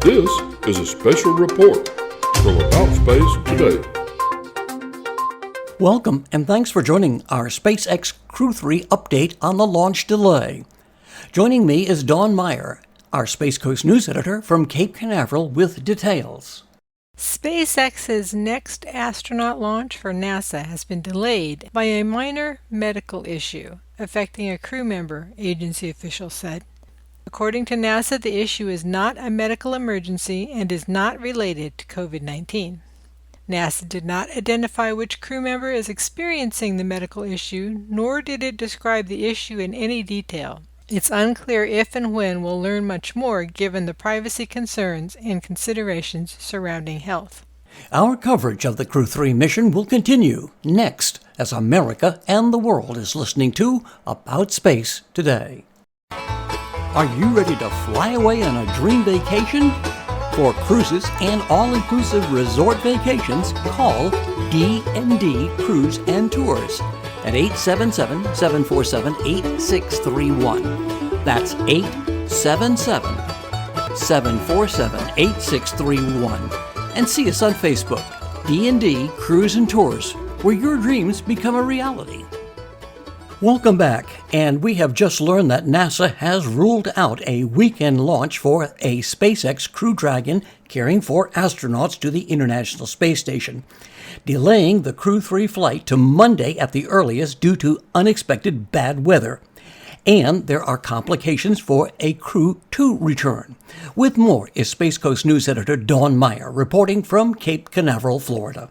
This is a special report from About Space Today. Welcome, and thanks for joining our SpaceX Crew 3 update on the launch delay. Joining me is Dawn Meyer, our Space Coast news editor from Cape Canaveral, with details. SpaceX's next astronaut launch for NASA has been delayed by a minor medical issue affecting a crew member, agency officials said. According to NASA, the issue is not a medical emergency and is not related to COVID-19. NASA did not identify which crew member is experiencing the medical issue, nor did it describe the issue in any detail. It's unclear if and when we'll learn much more given the privacy concerns and considerations surrounding health. Our coverage of the Crew 3 mission will continue next as America and the world is listening to About Space Today. Are you ready to fly away on a dream vacation? For cruises and all-inclusive resort vacations, call D&D Cruise and Tours at 877-747-8631. That's 877-747-8631. And see us on Facebook, D&D Cruise and Tours, where your dreams become a reality. Welcome back, and we have just learned that NASA has ruled out a weekend launch for a SpaceX Crew Dragon carrying 4 astronauts to the International Space Station, delaying the Crew 3 flight to Monday at the earliest due to unexpected bad weather. And there are complications for a Crew 2 return. With more is Space Coast news editor Dawn Meyer reporting from Cape Canaveral, Florida.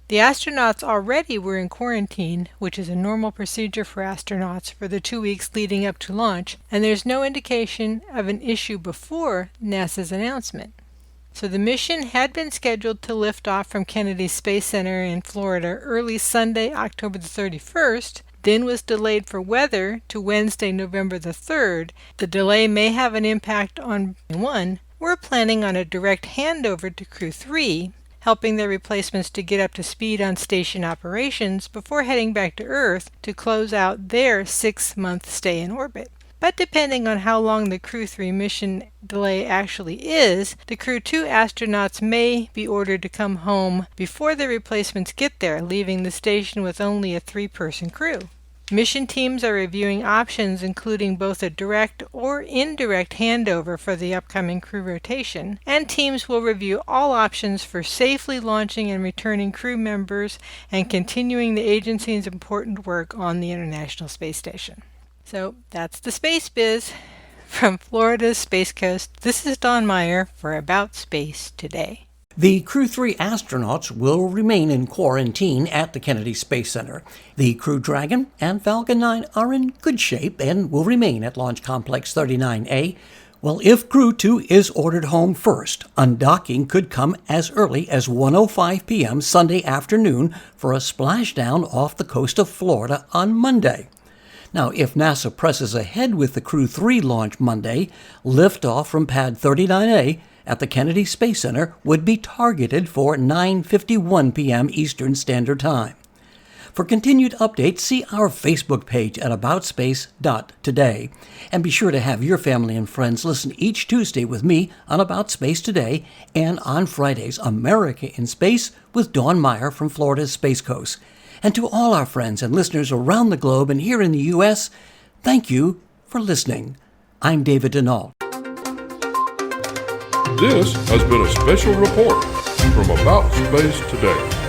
The astronauts already were in quarantine, which is a normal procedure for astronauts for the 2 weeks leading up to launch, and there's no indication of an issue before NASA's announcement. So the mission had been scheduled to lift off from Kennedy Space Center in Florida early Sunday, October the 31st, then was delayed for weather to Wednesday, November the 3rd. The delay may have an impact on 1. We're planning on a direct handover to Crew 3, helping their replacements to get up to speed on station operations before heading back to Earth to close out their 6-month stay in orbit. But depending on how long the Crew 3 mission delay actually is, the Crew 2 astronauts may be ordered to come home before the replacements get there, leaving the station with only a 3-person crew. Mission teams are reviewing options including both a direct or indirect handover for the upcoming crew rotation, and teams will review all options for safely launching and returning crew members and continuing the agency's important work on the International Space Station. So that's the Space Biz. From Florida's Space Coast, this is Dawn Meyer for About Space Today. The Crew 3 astronauts will remain in quarantine at the Kennedy Space Center. The Crew Dragon and Falcon 9 are in good shape and will remain at Launch Complex 39A. Well, if Crew 2 is ordered home first, undocking could come as early as 1:05 p.m. Sunday afternoon for a splashdown off the coast of Florida on Monday. Now, if NASA presses ahead with the Crew 3 launch Monday, liftoff from Pad 39A at the Kennedy Space Center would be targeted for 9:51 p.m. Eastern Standard Time. For continued updates, see our Facebook page at aboutspace.today. And be sure to have your family and friends listen each Tuesday with me on About Space Today and on Fridays, America in Space with Dawn Meyer from Florida's Space Coast. And to all our friends and listeners around the globe and here in the U.S., thank you for listening. I'm David Denault. This has been a special report from About Space Today.